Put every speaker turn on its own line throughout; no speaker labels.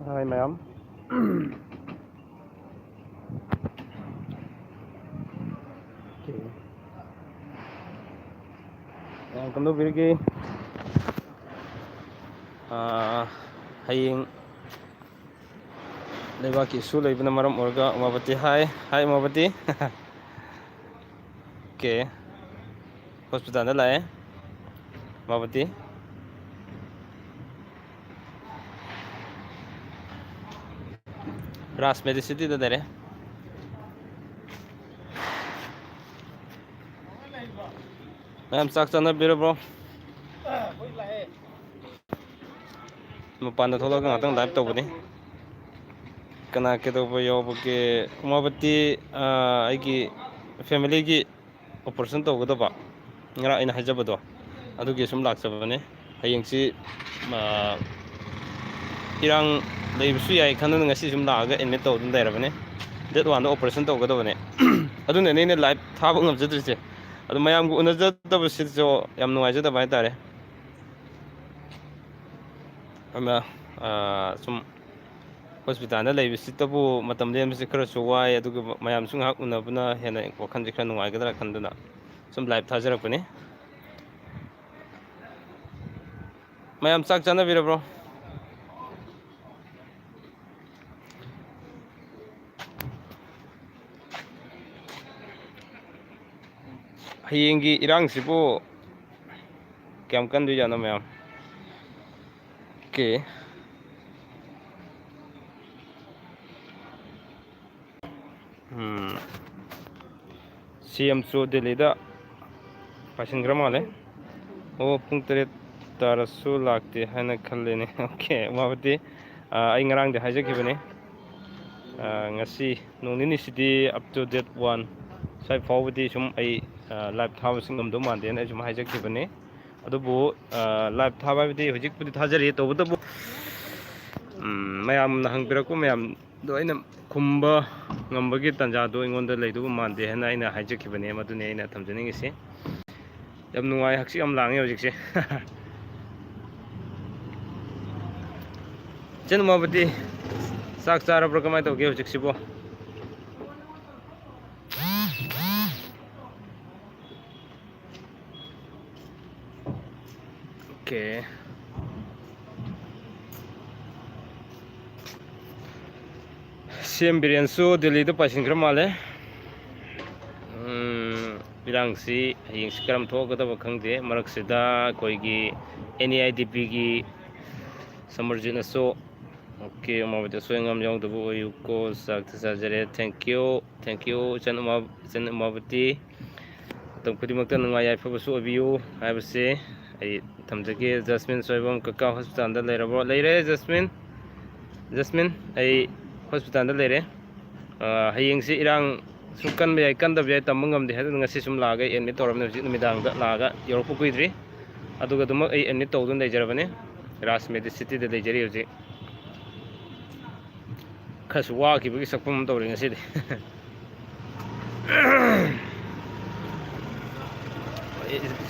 Hi, ma'am. Okay. Welcome to Birgi. Haying Levaki Su Lebana Maram Orga Mabati. Hi Mabati. Okay. Hospital la Mabati. Ras Medicity da dere. I'm Saxon biro bro. Mapanda tholaga ngatang live tawbani. Kana kedobo yobage Mabati aigi family gi operation tawgadaba. Ngara ina hajabado. Adugi sum laksabane. Hayingsi irang leibusu yai khanu ngasi sum laaga admit tawdun dairabane. That one operation tawgadabane. Aduna ne live thaba ngamjadrise. Adu mayam gu unajadaba sitjo yam nuwaijadaba haitare. Ama sum hospital na leibisitabu matam lemsi khara suwai aduga mayam sung hak unabuna hena wakhan jikha nuwaigadara khanduna sum live thajarakpani. Mayam chak chana bira bro. Hayingi irang sibu kyam kan du jana mayam. Okay. CM so Delhi da passion gramale. Oh pung teret tarasu lakti hana khallene. Okay. Mabati ai ngarang de hajakibane. Ngasi nonini city up to date 1 sai fawdi sum ai live thawsing amdo mande na sum hajakibane. Adubu live thabadi hojik pudi thajari tawdabu mayam na hangpiraku mayam do aina khumba ngambagi tanja do ingonda leidu mande hena aina hajakibane madune aina thamjaningisi yam nuwai haksi am langi hojikse chen mabati sak chara pro kamai tawge hojiksibo okay sim biriansu Delhi da pasing kramale birangsi haying sikram thogadaba khangde maraksida koigi NEIDP gi samarjina so okay mabati soingam yawdabu oyuko sak sajare thank you chan mabati tam kudimakta nungai yaifabasu abiyu haibase ai thamjage Jasmine soibam kaka hospital da leirabo leire Jasmine ai hospital da leire hayingsi irang sukan bayai kan da bayai tamangam de hadu ngasi sum laga admit toramne hujik numidang da laga yorpu kuidri aduga dumak ai admit tawdun leijarabane Ras Medicity da leijari hujik khasu wa ki bagi sakpam tawri ngasi de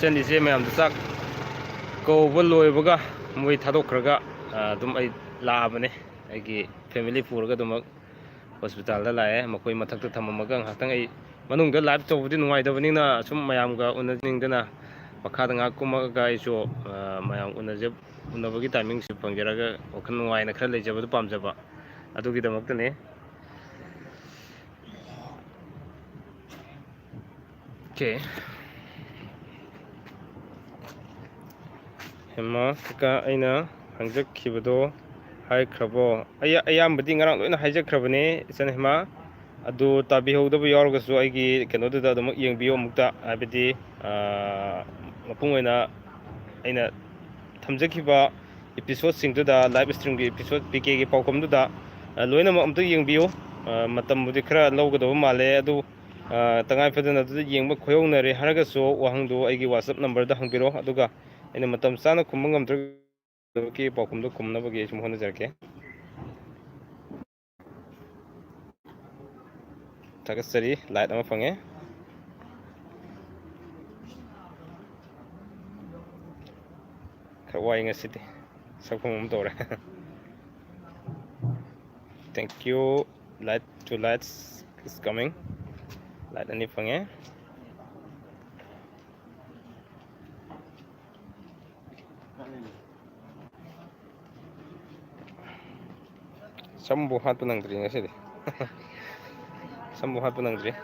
chen ise mayam da sak ko boloi baga moi thadokraga dum ai laabane aigi family purga dumak hospital da lae makoi mathakta thamamaga nghatang ai manungda live tawbudi nungai dabanina sum mayamga unajingdana pakhada nga kumaga iso mayam unabagi timing si pangjaraga wakhan nungai na khara leijabadu pamjaba adugi damaktane okay hema kaka aina hangjakhibado hai khrabo ayambadi ngarang loina haijakrabane isan hema adu tabi howdabu yorgasu aigi kenoda da mak yengbiyo mukta abidi mapung oina aina thamjakhiba episode singduda live stream gi episode PK gi paukamduda loina mak amta yengbiyo matambudi khara lawgadaba male adu tangai phadana adu yengba khoyongnare haragasu wahangdu aigi WhatsApp number da hangbiro aduga aina matam chana khumangam ki paukamdu khumnabagi sum honajarke Tagasari light ama fange khawai ngasiti sakpam tore thank you. Light to lights is coming. Light ani pange. Sambu hatu nang dri ngasi di. Sambu hatu nang dri.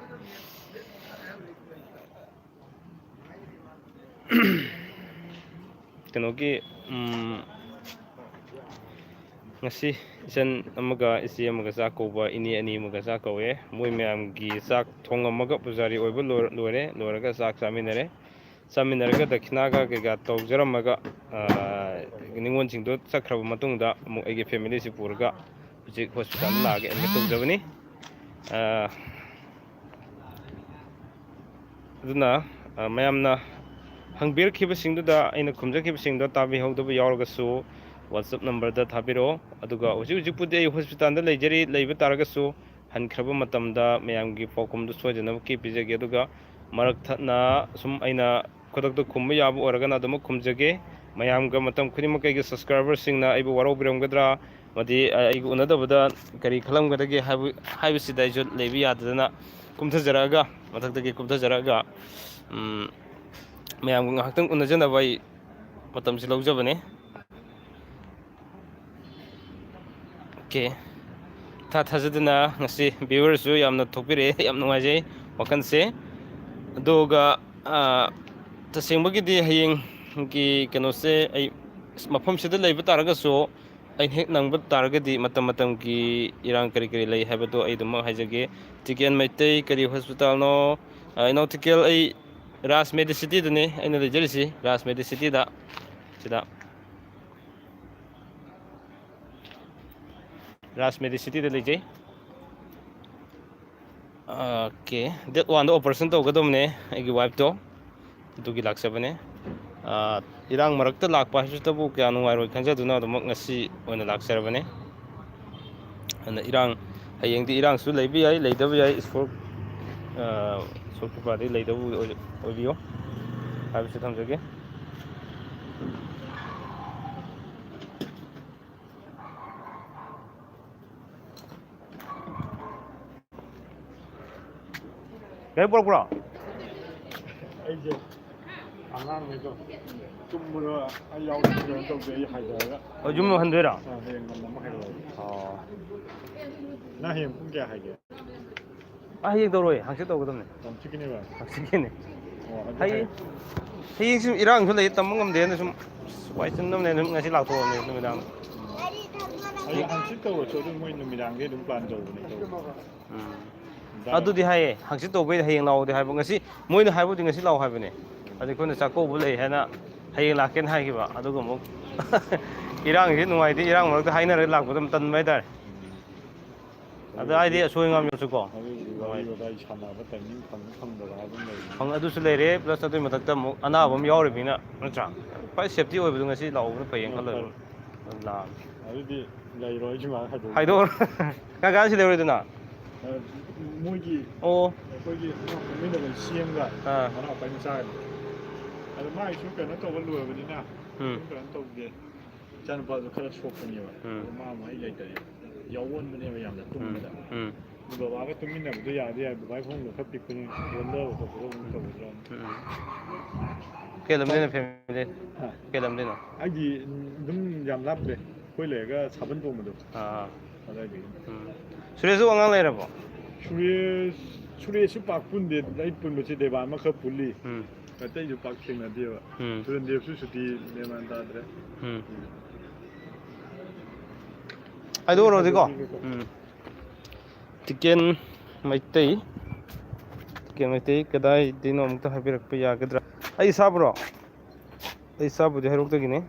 Kenoki ngasi isan amaga isi amaga sak koba ini ani amaga sak kowe moi myam gi sak thong amaga pujari oiba loraga sak saminare saminaraga dakhinaga kega tawjaramaga ningon chingdo sakraba matungda amu ege family si purga hujik hospital lage admit tawjabani aduna mayamna hangbir khibasingduda aina khumjakibasingdo tabi hawdaba yauragasu WhatsApp number da thabiro aduga hujik pudi hospital da leijari leiba taragasu hankraba matamda mayamgi paukumdu sojana ki pijage aduga marak thana sum aina kodakdo khumba yabu oragana aduma khumjage mayamga matam khudimaka kaygi subscriber singna aibu waro biramgadra madi aigu unadabada kari khalamgadage haibisida ijo leibi yadadana kumthajaraga mathakdagi kumthajaraga mayamga ngahaktam unajana bai matam si laujabane okay thajadana ngasi viewers su yamna thokpire yam nungajai wakanse aduga tasengbagidi hayeng ki kenose ai mafam sida leiba taragaso ai hek nangba taragadi matam ki irang kari lei habado ai dum haijage tiken maitei kari hospital no nautical ai ras medicity dane aina lejerisi ras medicity da sida ras medicity da lejei okay that one the operation to gadomne aigi wife to dugi laksabane irang marakta lakpa hajutabu kya nungairoi khanjaduna dumak ngasi oina laksarabane ana irang hayengdi irang su leibi ai leidabu ai sport party leidabu obiyo habisi thamjage gai pura
aije angang tumuro ayaw de tawde haidara
ojum handera
heng ngam haidara na heng pung kya haige
hayeng doroi hangse tawgadamne
tam chikine ba
hangsikene hayeng sim irang su lei tamangam de sum wai chunnamne ngasi lakthoamne numidang
ai hangsit tawo chodu moi numidang ge dum plan tawne
adudi haye hangsit tawbai hayeng laudi haiba ngasi moina haibudi ngasi law haibane adi khona chakobu lei hena hayeng laken haigiba aduga mu irang si nungaidi irang marakta hainare lakbadam tanbai dar ada aidi soingam yosuko phang adu su leire plus adu matakta mu anabam yauribina natra pai safety oibu ngasi lawbna phayeng khallo la
adudi leiroi juma
haidor ka si leure
moigi koigi mina le siemga mana pa ni sai ada mai su kana to ban luwa badina kana to ge chan ba khara sokni ba ma mai le tare yawon mane ba yam da tum da ba ba ga tum mina bu ya de ba phong lo khapi kun wonda ko ko to ba
ke lamde na family ke lamde na
agi dum yam lab de koi le ga saban to mu do ada ge
suresu angang le rabo
Surya si pakpun de pun macam dewa mak puli. Kata itu pak sing nanti wa. Turun dia su suti memang tak ada.
Aduh orang tu ko. Tiken maitai kedai dino mukta hampir paya kedra. Ai sabro. Ai sabu de heruk tu gini.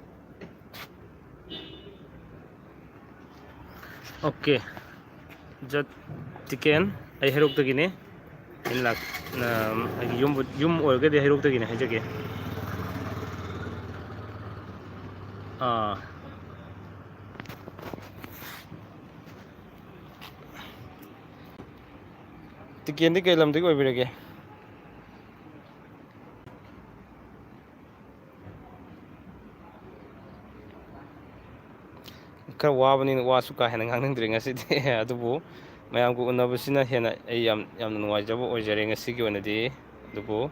Okay. Jat tiken ai heruk tu gini. Inlak yum orga de heruk tu gini hajage. Tiken di kelam tu kau berage. khara wabanina wasu ka hena ngangningdre ngasidi adubu mayam ko unabasina hena ai yamna nuwaijaba oijare ngasigi onadi adubu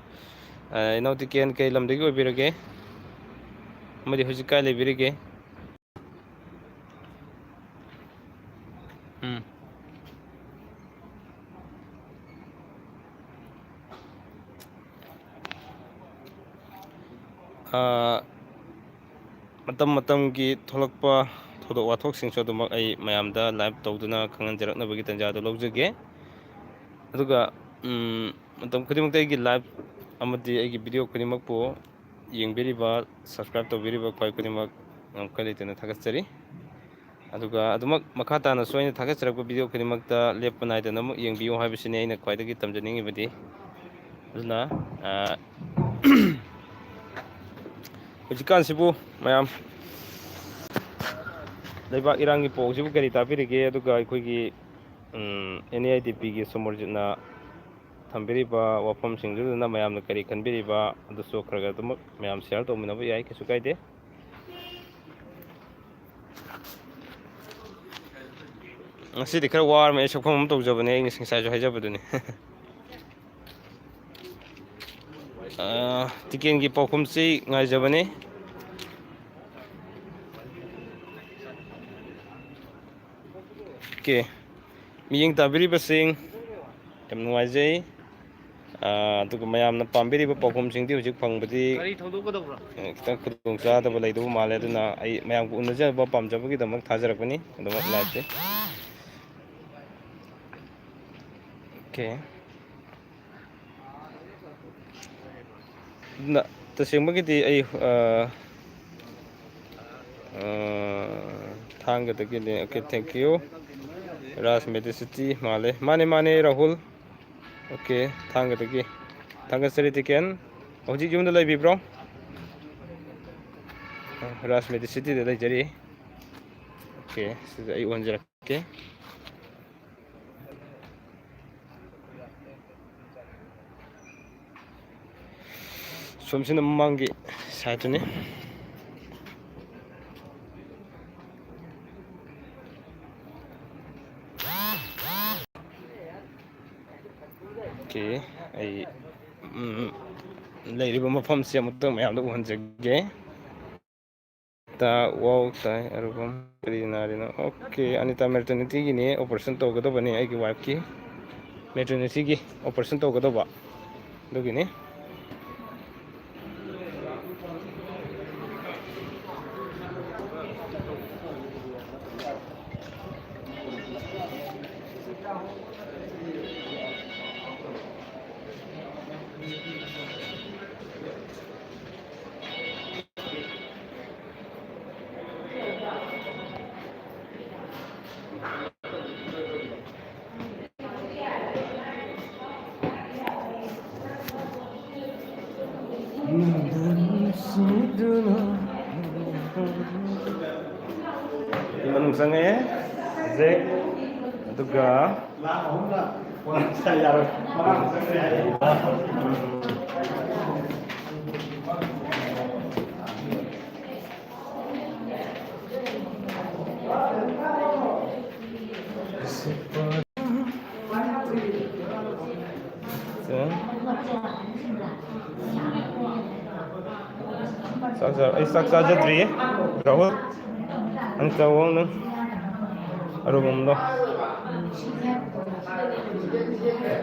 inauti ken kay lamdagi obirage amadi hujika lebirige matamgi tholakpa thodok wathoksinsu adumak ai mayamda live tawduna khanganjaraknabagi tanjadu lawjage aduga matam khudimukta aigi live amadi aigi video khudimukpu yengbiriba subscribe tawbiriba khwai khudimuk ngamkalitena thagatsari aduga adumak makha tana soina thagacharakpa video khudimukta leppa naidana amuk yengbiyo haibasini aina khwaidagi tamjaningibadi aduna Hujikansibu mayam leibak irangi pogsibu kari tabirige aduga aikoigi NIDP gi somorjina thambiriba wafamsingduna mayamna kari khanbiriba adusu khraga dumak mayam share tawminaba yai kesu kaide ngasi dikhara war me sokhamam tawjabane ai ngising saiju haijabaduni tikengi pakhumsi ngaijabane ke miyeng tabiribasing yam nuwaijai aduga mayamna pambiriba pakhumsingdi hujik phangbadi kitang khudongchadaba leidaba male aduna ai mayamku unajaba pamjabagi damak thajarakpani adumak live okay na tasengmagidi ai thangadagini okay thank you Ras Medicity male mane Rahul okay thangadagi thangasari tiken hojik yumda laibibro Ras Medicity da laijari okay sida ai onjarakke somsina mangi saituni okay ai leiriba mafamsi amutang mayamda uhanjage ta wow tai arubam krinarina okay anita maternity gini operation tawgadabani aigi wife ki maternity gi operation tawgadaba dugini Imanung sange Zek aduga saksa jadri Rahul ang tawang ng arumum no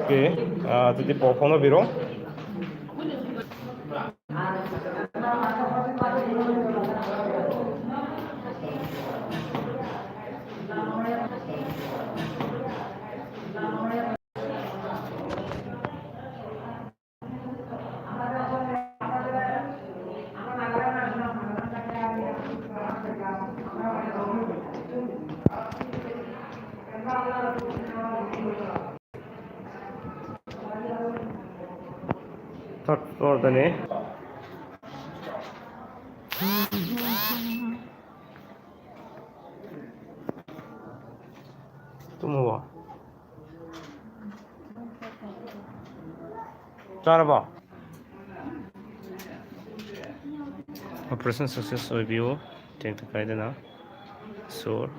okay tadi popong na biro third floor dane tumuwa charaba operation success review take the kaidana ꯁꯣꯔ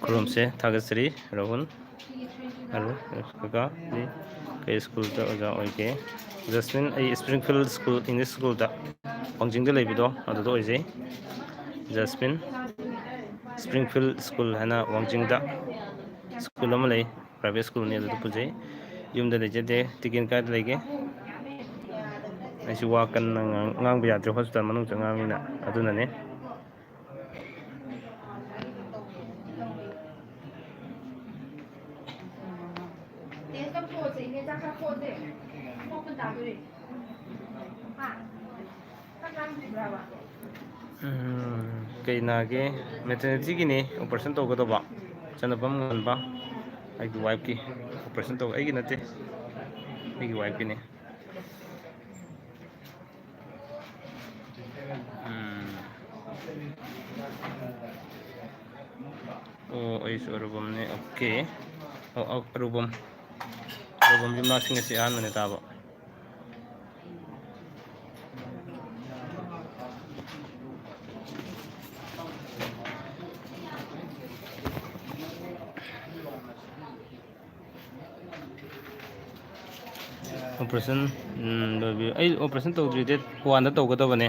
ꯈꯨꯔꯨꯝꯁꯦ ꯊꯥꯒꯠꯆꯔꯤ ꯔꯥꯍꯨꯜ ꯀꯀꯥ ꯀꯩ ꯁ꯭ꯀꯨꯜꯗ ꯑꯣꯖꯥ ꯑꯣꯏꯒꯦ? Jasmine ꯑꯩ ꯁ꯭ꯄ꯭ꯔꯤꯡꯐꯤꯜ school English ꯁ꯭ꯀꯨꯜꯗ ꯋꯥꯡꯖꯤꯡꯗ ꯂꯩꯕꯗꯣ ꯑꯗꯨꯗ ꯑꯣꯏꯖꯩ꯫ ꯖꯁꯃꯤꯟ ꯁ꯭ꯄ꯭ꯔꯤꯡꯐꯤꯜ ꯁ꯭ꯀꯨꯜ ꯍꯥꯏꯅ ꯋꯥꯡꯖꯤꯡꯗ ꯁ꯭ꯀꯨꯜ ꯑꯃ ꯂꯩ, ꯄ꯭ꯔꯥꯏꯚꯦꯠ ꯁ꯭ꯀꯨꯜꯅꯤ, ꯑꯗꯨꯗ ꯄꯨꯖꯩ꯫ ꯌꯨꯝꯗ ꯂꯩꯖꯗꯦ꯫ ꯇꯤꯀꯦꯟ ꯀꯥꯏꯗ ꯂꯩꯒꯦ? ꯑꯩꯁꯨ ꯋꯥ ꯀꯟꯅ ꯉꯥꯡꯕ ꯌꯥꯗ꯭ꯔꯦ ꯍꯣꯁꯄꯤꯇꯥꯜ ꯃꯅꯨꯡ ꯆꯪꯉꯛꯑꯕꯅꯤꯅ, ꯑꯗꯨꯅꯅꯦ꯫ ꯀꯩ ꯅꯥꯒꯦ? ꯃꯦꯇꯔꯅꯤꯇꯤꯒꯤꯅꯤ ꯑꯣꯄꯔꯦꯁꯟ ꯇꯧꯒꯗꯧꯕ, ꯆꯟꯅꯐꯝ ꯉꯟꯕ ꯑꯩꯒꯤ ꯋꯥꯏꯐꯀꯤ ꯑꯣꯄꯔꯦꯁꯟ ꯇꯧ, ꯑꯩꯒꯤ ꯅꯠꯇꯦ ꯑꯩꯒꯤ ꯋꯥꯏꯐꯀꯤꯅꯤ꯫ ꯑꯣ ꯑꯩꯁꯨ ꯑꯔꯨꯕꯝꯅꯦ, ꯑꯣꯀꯦ꯫ ꯑꯔꯨꯕꯝ ꯌꯨꯝꯅꯥꯛꯁꯤꯡ ꯑꯁꯤ ꯑꯍꯥꯟꯕꯅꯦ ꯇꯥꯕ꯫ ꯑꯣꯄꯔꯦꯁꯟ ꯂꯣꯏꯕꯤꯌꯨ꯫ ꯑꯩ ꯑꯣꯄꯔꯦꯁꯟ ꯇꯧꯗ꯭ꯔꯤ, ꯗꯦꯠ 1ꯗ ꯇꯧꯒꯗꯕꯅꯦ꯫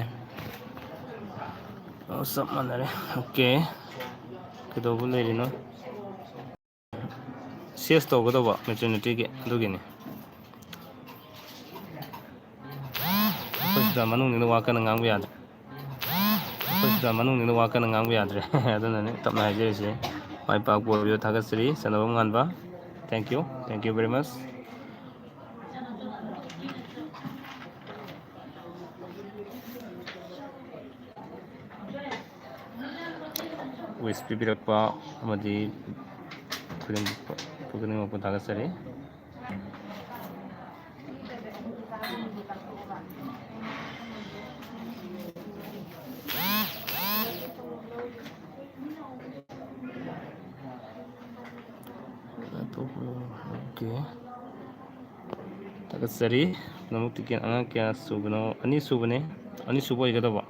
ꯆꯞ ꯃꯥꯟꯅꯔꯦ, ꯑꯣꯀꯦ꯫ ꯀꯩꯗꯧꯕ ꯂꯩꯔꯤꯅꯣ? ꯁꯦꯁ ꯇꯧꯒꯗꯧꯕ ꯃꯦꯇꯔꯅꯤꯇꯤꯒꯤ, ꯑꯗꯨꯒꯤꯅꯤ꯫ ꯍꯣꯁꯄꯤꯇꯥꯜ ꯃꯅꯨꯡꯅꯤꯅ ꯋꯥ ꯀꯟꯅ ꯉꯥꯡꯕ ꯌꯥꯗ꯭ꯔꯦ꯫ ꯑꯗꯨꯅꯅꯦ ꯇꯞꯅ ꯍꯥꯏꯖꯔꯤꯁꯦ꯫ ꯃꯥꯏ ꯄꯥꯛꯄ ꯑꯣꯏꯕꯤꯌꯨ ꯊꯥꯒꯠꯆꯔꯤ, ꯆꯟꯅꯕꯝ ꯉꯥꯟꯕ꯫ ꯊꯦꯡꯛ ꯌꯨ ꯚꯦꯔꯤ ꯃꯁ꯫ ꯋꯤꯁ ꯄꯤꯕꯤꯔꯛꯄ ꯑꯃꯗꯤ ꯈꯨꯗꯤꯡꯃꯛꯄꯨ ꯊꯥꯒꯠꯆꯔꯤ꯫ ꯑꯣꯀꯦ, ꯊꯥꯒꯠꯆꯔꯤ꯫ ꯅꯃꯨꯛ ꯇꯤꯀꯦꯠ ꯑꯉꯥꯡ ꯀꯌꯥ ꯁꯨꯕꯅꯣ? ꯑꯅꯤꯁꯨꯕꯅꯤ, ꯑꯅꯤꯁꯨꯕ ꯑꯣꯏꯒꯗꯧꯕ,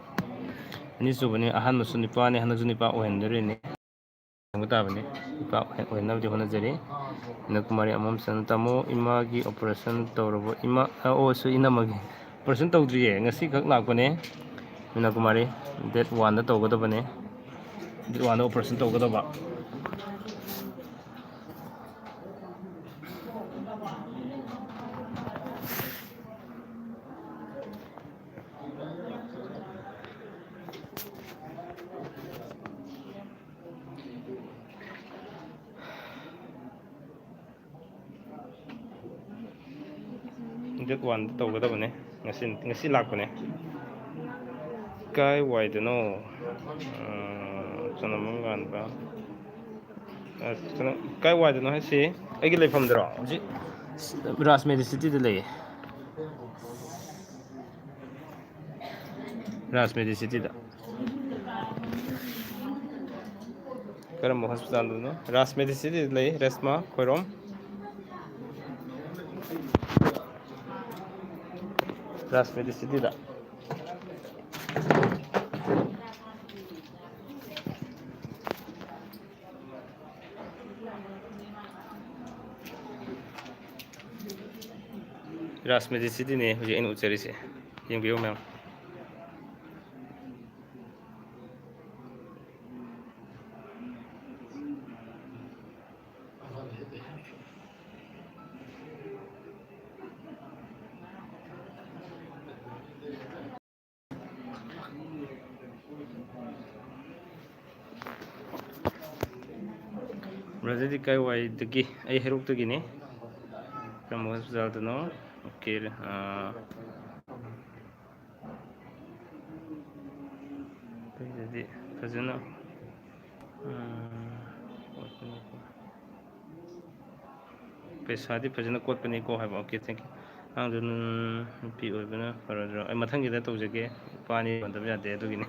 ꯑꯅꯤꯁꯨꯕꯅꯤ꯫ ꯑꯍꯥꯟꯕꯁꯨ ꯅꯤꯄꯥꯅꯤ, ꯍꯟꯗꯛꯁꯨ ꯅꯤꯄꯥ ꯑꯣꯏꯍꯟꯗꯣꯔꯤꯅꯤ, ꯍꯪꯕ ꯇꯥꯕꯅꯤ꯫ ꯅꯨꯄꯥ ꯑꯣꯏꯍꯟꯅꯕꯗꯤ ꯍꯣꯠꯅꯖꯔꯤ꯫ ꯏꯅꯀꯨꯃꯥꯔꯤ ꯑꯃꯝꯆꯟ, ꯇꯥꯃꯣ ꯏꯃꯥꯒꯤ ꯑꯣꯄꯔꯦꯁꯟ ꯇꯧꯔꯕꯣ? ꯏꯃꯥ ꯏꯅꯝꯃꯒꯤ ꯑꯣꯄꯔꯦꯁꯟ ꯇꯧꯗ꯭ꯔꯤꯌꯦ, ꯉꯁꯤꯈꯛ ꯂꯥꯛꯄꯅꯦ꯫ ꯃꯤꯅꯀꯨꯃꯥꯔꯤ ꯗꯦꯠ 1ꯗ ꯇꯧꯒꯗꯕꯅꯦ, ꯗꯦꯠ 1ꯗ ꯑꯣꯄꯔꯦꯁꯟ ꯇꯧꯒꯗꯕ꯫ ꯗꯦꯠ 1ꯗ ꯇꯧꯒꯗꯕꯅꯦ, ꯉꯁꯤ ꯂꯥꯛꯄꯅꯦ꯫ ꯀꯥꯏ ꯋꯥꯏꯗꯅꯣ? ꯆꯅꯝꯕꯝ ꯉꯥꯟꯕ, ꯀꯥꯏ ꯋꯥꯏꯗꯅꯣ ꯍꯥꯏꯁꯤ ꯑꯩꯒꯤ ꯂꯩꯐꯝꯗꯔꯣ? ꯍꯧꯖꯤꯛ ꯔꯥꯖ ꯃꯦꯗꯤꯁꯤꯇꯤꯗ ꯂꯩꯌꯦ꯫ ꯔꯥꯖ ꯃꯦꯗꯤꯁꯤꯇꯤꯗ꯫ ꯀꯔꯝꯕ ꯍꯣꯁꯄꯤꯇꯥꯜꯗꯅꯣ? ꯔꯥꯖ ꯃꯦꯗꯤꯁꯤꯇꯤꯗ ꯂꯩ, ꯔꯦꯁꯃꯥ ꯈꯣꯏꯔꯣꯝ꯫ ꯔꯥꯖ ꯃꯦꯗꯤꯁꯤꯇꯤꯗ꯫ ꯔꯥꯖ ꯃꯦꯗꯤꯁꯤꯇꯤꯅꯦ ꯍꯧꯖꯤꯛ ꯑꯩꯅ ꯎꯠꯆꯔꯤꯁꯦ, ꯌꯦꯡꯕꯤꯌꯨ ꯃꯦꯝ꯫ ꯕ꯭ꯔꯗꯔꯗꯤ ꯀꯥꯏ ꯋꯥꯏꯗꯒꯤ? ꯑꯩ ꯍꯩꯔꯣꯛꯇꯒꯤꯅꯤ꯫ ꯀꯔꯝꯕ ꯍꯣꯁꯄꯤꯇꯥꯜꯗꯅꯣ? ꯑꯣꯀꯦ, ꯑꯩꯈꯣꯏꯗꯗꯤ ꯐꯖꯅ ꯄꯩꯁꯥꯗꯤ ꯐꯖꯅ ꯀꯣꯠꯄꯅꯤꯀꯣ ꯍꯥꯏꯕ꯫ Okay, thank you. ꯑꯉꯥꯡꯗꯨ ꯅꯨꯄꯤ ꯑꯣꯏꯕꯅ ꯐꯔꯗ꯭ꯔꯣ? ꯑꯩ ꯃꯊꯪꯒꯤꯗ ꯇꯧꯖꯒꯦ, ꯅꯨꯄꯥꯅꯤ ꯄꯟꯗꯕ ꯌꯥꯗꯦ, ꯑꯗꯨꯒꯤꯅꯤ꯫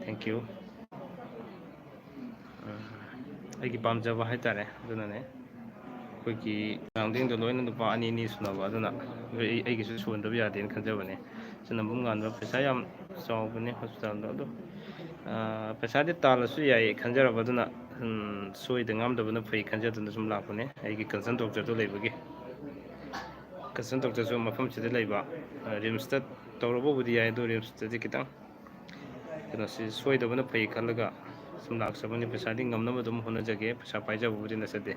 Thank you. ꯑꯩꯒꯤ ꯄꯥꯝꯖꯕ ꯍꯥꯏꯇꯥꯔꯦ, ꯑꯗꯨꯅꯅꯦ꯫ ꯑꯩꯈꯣꯏꯒꯤ ꯁꯔꯥꯎꯟꯗꯤꯡꯗꯣ ꯂꯣꯏꯅ ꯅꯨꯄꯥ ꯑꯅꯤ ꯑꯅꯤ ꯁꯨꯅꯕ, ꯑꯗꯨꯅ ꯑꯩꯒꯤꯁꯨ ꯁꯨꯍꯟꯗꯕ ꯌꯥꯗꯦꯅ ꯈꯟꯖꯕꯅꯦ꯫ ꯆꯟꯅꯕꯝ ꯉꯥꯟꯕ, ꯄꯩꯁꯥ ꯌꯥꯝ ꯆꯥꯎꯕꯅꯦ ꯍꯣꯁꯄꯤꯇꯥꯜꯗꯣ, ꯑꯗꯣ ꯄꯩꯁꯥꯗꯤ ꯇꯥꯜꯂꯁꯨ ꯌꯥꯏ ꯈꯟꯖꯔꯕ ꯑꯗꯨꯅ ꯁꯣꯏꯗ ꯉꯥꯝꯗꯕꯅ ꯐꯩ ꯈꯟꯖꯗꯨꯅ ꯁꯨꯝ ꯂꯥꯛꯄꯅꯦ ꯑꯩꯒꯤ ꯀꯟꯁꯔꯟ ꯗꯣꯛꯇꯔꯗꯣ ꯂꯩꯕꯒꯤ ꯀꯟꯁꯔꯟ ꯗꯣꯛꯇꯔꯁꯨ ꯃꯐꯝꯁꯤꯗ ꯂꯩꯕ ꯔꯤꯝꯁꯇ ꯇꯧꯔꯕꯕꯨꯗꯤ ꯌꯥꯏ ꯑꯗꯨ ꯔꯤꯝꯁꯇꯗꯤ ꯈꯤꯇꯪ ꯀꯩꯅꯣꯁꯤ ꯁꯣꯏꯗꯕꯅ ꯐꯩ ꯈꯜꯂꯒ ꯁꯨꯝ ꯂꯥꯛꯆꯕꯅꯤ ꯄꯩꯁꯥꯗꯤ ꯉꯝꯅꯕ ꯑꯗꯨꯝ ꯍꯣꯠꯅꯖꯒꯦ ꯄꯩꯁꯥ ꯄꯥꯏꯖꯕꯕꯨꯗꯤ ꯅꯠꯆꯗꯦ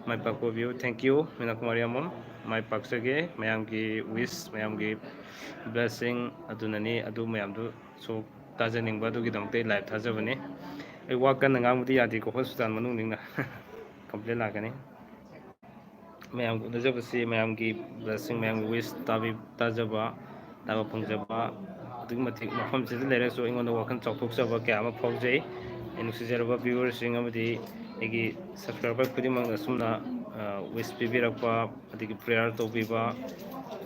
ꯃꯥꯏ ꯄꯥꯛꯄ ꯑꯣꯏꯕꯤꯌꯨ ꯊꯦꯡꯛ ꯌꯨ ꯃꯤꯅꯥꯀꯨꯃꯥꯔꯤ ꯑꯃꯝ ꯃꯥꯏ ꯄꯥꯛꯆꯒꯦ ꯃꯌꯥꯝꯒꯤ ꯋꯤꯁ ꯃꯌꯥꯝꯒꯤ ꯕ꯭ꯂꯦꯁꯤꯡ ꯑꯗꯨꯅꯅꯤ ꯑꯗꯨ ꯃꯌꯥꯝꯗꯨꯁꯨ ꯇꯥꯖꯅꯤꯡꯕ ꯑꯗꯨꯒꯤꯗꯃꯛꯇ ꯑꯩ ꯂꯥꯏꯚ ꯊꯥꯖꯕꯅꯤ ꯑꯩ ꯋꯥ ꯀꯟꯅ ꯉꯥꯡꯕꯗꯤ ꯌꯥꯗꯦꯀꯣ ꯍꯣꯁꯄꯤꯇꯥꯜ ꯃꯅꯨꯡꯅꯤꯅ ꯀꯝꯄ꯭ꯂꯦꯟ ꯂꯥꯛꯀꯅꯤ ꯃꯌꯥꯝꯒ ꯎꯅꯖꯕꯁꯤ ꯃꯌꯥꯝꯒꯤ ꯕ꯭ꯂꯦꯁꯤꯡ ꯃꯌꯥꯝꯒꯤ ꯋꯤꯁ ꯇꯥꯖꯕ ꯇꯥꯕ ꯐꯪꯖꯕ ꯑꯗꯨꯛꯀꯤ ꯃꯇꯤꯛ ꯃꯐꯝꯁꯤꯗ ꯂꯩꯔꯒꯁꯨ ꯑꯩꯉꯣꯟꯗ ꯋꯥꯈꯜ ꯆꯥꯎꯊꯣꯛꯆꯕ ꯀꯌꯥ ꯑꯃ ꯐꯥꯎꯖꯩ ꯑꯩ ꯅꯨꯡꯁꯤꯖꯔꯕ ꯚ꯭ꯌꯨꯋꯔꯁꯤꯡ ꯑꯃꯗꯤ ꯑꯩꯒꯤ ꯁꯕꯁꯀ꯭ꯔꯥꯏꯕꯔ ꯈꯨꯗꯤꯡꯃꯛꯅ ꯑꯁꯨꯝꯅ ꯋꯤꯁ ꯄꯤꯕꯤꯔꯛꯄ ꯑꯗꯒꯤ ꯄ꯭ꯔꯦꯌꯔ ꯇꯧꯕꯤꯕ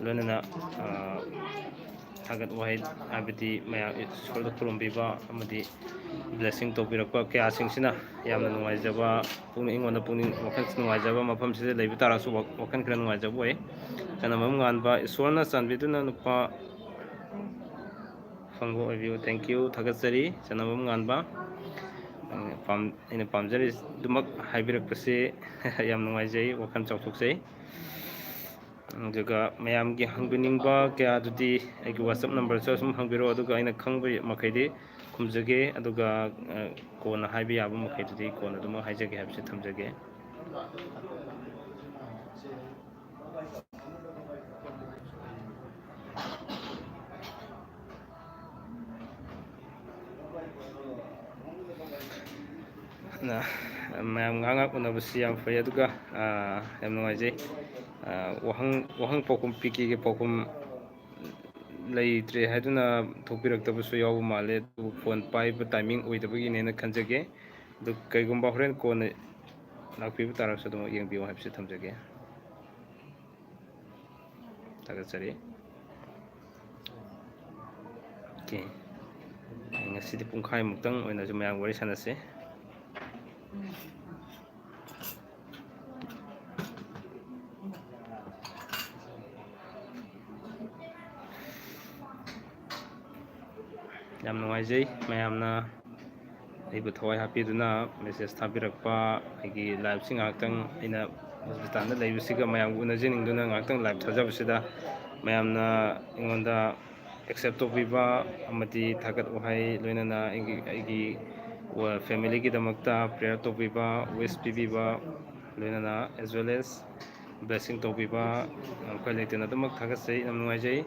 ꯂꯣꯏꯅꯅ ꯊꯥꯒꯠ ꯋꯥꯍꯩ ꯍꯥꯏꯕꯗꯤ ꯃꯌꯥꯝ ꯏꯁꯣꯔꯗ ꯈꯨꯔꯨꯝꯕꯤꯕ ꯑꯃꯗꯤ ꯕ꯭ꯂꯦꯁꯤꯡ ꯇꯧꯕꯤꯔꯛꯄ ꯀꯌꯥꯁꯤꯡꯁꯤꯅ ꯌꯥꯝꯅ ꯅꯨꯡꯉꯥꯏꯖꯕ ꯑꯩꯉꯣꯟꯗ ꯄꯨꯛꯅꯤꯡ ꯋꯥꯈꯜ ꯅꯨꯡꯉꯥꯏꯖꯕ ꯃꯐꯝꯁꯤꯗ ꯂꯩꯕ ꯇꯥꯔꯒꯁꯨ ꯋꯥꯈꯜ ꯈꯔ ꯅꯨꯡꯉꯥꯏꯖꯕ ꯑꯣꯏ ꯆꯅꯝꯕꯝ ꯉꯥꯟꯕ ꯏꯁꯣꯔꯅ ꯆꯥꯟꯕꯤꯗꯨꯅ ꯅꯨꯄꯥ ꯐꯪꯕ ꯑꯣꯏꯕꯤꯌꯨ ꯊꯦꯡꯛ ꯌꯨ ꯊꯥꯒꯠꯆꯔꯤ ꯆꯅꯝꯕꯝ ꯉꯥꯟꯕ ꯑꯩꯅ ꯄꯥꯝꯖꯔꯤꯗꯨꯃꯛ ꯍꯥꯏꯕꯤꯔꯛꯄꯁꯤ ꯌꯥꯝ ꯅꯨꯡꯉꯥꯏꯖꯩ ꯋꯥꯈꯜ ꯆꯥꯎꯊꯣꯛꯆꯩ ꯑꯗꯨꯒ ꯃꯌꯥꯝꯒꯤ ꯍꯪꯕꯤꯅꯤꯡꯕ ꯀꯌꯥꯗꯨꯗꯤ ꯑꯩꯒꯤ ꯋꯥꯆꯞ ꯅꯝꯕꯔꯁꯨ ꯁꯨꯝ ꯍꯪꯕꯤꯔꯛꯑꯣ ꯑꯗꯨꯒ ꯑꯩꯅ ꯈꯪꯕ ꯃꯈꯩꯗꯤ ꯈꯨꯝꯖꯒꯦ ꯑꯗꯨꯒ ꯀꯣꯟꯅ ꯍꯥꯏꯕ ꯌꯥꯕ ꯃꯈꯩꯗꯨꯗꯤ ꯀꯣꯟꯅ ꯑꯗꯨꯃꯛ ꯍꯥꯏꯖꯒꯦ ꯍꯥꯏꯕꯁꯤ ꯊꯝꯖꯒꯦ ꯃꯌꯥꯝ ꯉꯥꯏꯍꯥꯛ ꯎꯅꯕꯁꯤ ꯌꯥꯝ ꯐꯩ ꯑꯗꯨꯒ ꯌꯥꯝ ꯅꯨꯡꯉꯥꯏꯖꯩ ꯋꯥꯍꯪ ꯄꯥꯎꯈꯨꯝ ꯄꯤꯈꯤꯒꯦ ꯄꯥꯎꯈꯨꯝ ꯂꯩꯇ꯭ꯔꯦ ꯍꯥꯏꯗꯨꯅ ꯊꯣꯛꯄꯤꯔꯛꯇꯕꯁꯨ ꯌꯥꯎꯕ ꯃꯥꯜꯂꯦ ꯑꯗꯨꯕꯨ ꯐꯣꯟ ꯄꯥꯏꯕ ꯇꯥꯏꯃꯤꯡ ꯑꯣꯏꯗꯕꯒꯤꯅꯦꯅ ꯈꯟꯖꯒꯦ ꯑꯗꯨ ꯀꯩꯒꯨꯝꯕ ꯍꯣꯔꯦꯟ ꯀꯣꯟꯅ ꯂꯥꯛꯄꯤꯕ ꯇꯥꯔꯒꯁꯨ ꯑꯗꯨꯝ ꯌꯦꯡꯕꯤꯌꯨ ꯍꯥꯏꯕꯁꯤ ꯊꯝꯖꯒꯦ ꯊꯥꯒꯠꯆꯔꯤ ꯑꯣꯀꯦ ꯉꯁꯤꯗꯤ ꯄꯨꯡꯈꯥꯏꯃꯨꯛꯇꯪ ꯑꯣꯏꯅꯁꯨ ꯃꯌꯥꯝ ꯋꯥꯔꯤ ꯁꯥꯟꯅꯁꯤ ꯌꯥꯝ ꯅꯨꯡꯉꯥꯏꯖꯩ ꯃꯌꯥꯝꯅ ꯑꯩꯕꯨ ꯊꯋꯥꯏ ꯍꯥꯞꯄꯤꯗꯨꯅ ꯃꯦꯁꯦꯖ ꯊꯥꯕꯤꯔꯛꯄ ꯑꯩꯒꯤ ꯂꯥꯏꯚꯁꯤ ꯉꯥꯏꯍꯥꯛꯇꯪ ꯑꯩꯅ ꯍꯣꯁꯄꯤꯇꯥꯜꯗ ꯂꯩꯕꯁꯤꯒ ꯃꯌꯥꯝꯒ ꯎꯅꯖꯅꯤꯡꯗꯨꯅ ꯉꯥꯏꯍꯥꯛꯇꯪ ꯂꯥꯏꯚ ꯊꯥꯖꯕꯁꯤꯗ ꯃꯌꯥꯝꯅ ꯑꯩꯉꯣꯟꯗ ꯑꯦꯛꯁꯦꯞ ꯇꯧꯕꯤꯕ ꯑꯃꯗꯤ ꯊꯥꯒꯠ ꯋꯥꯍꯩ ꯂꯣꯏꯅꯅ ꯑꯩꯒꯤ ꯐꯦꯃꯤꯂꯤꯒꯤꯗꯃꯛꯇ ꯄ꯭ꯔꯦꯌꯔ ꯇꯧꯕꯤꯕ ꯋꯤꯁ ꯄꯤꯕꯤꯕ ꯂꯣꯏꯅꯅ ꯑꯦꯖ ꯋꯦꯜ ꯑꯦꯖ ꯕ꯭ꯂꯦꯁꯤꯡ ꯇꯧꯕꯤꯕ ꯑꯩꯈꯣꯏ ꯂꯩꯇꯅ ꯑꯗꯨꯃꯛ ꯊꯥꯒꯠꯆꯩ ꯌꯥꯝ ꯅꯨꯡꯉꯥꯏꯖꯩ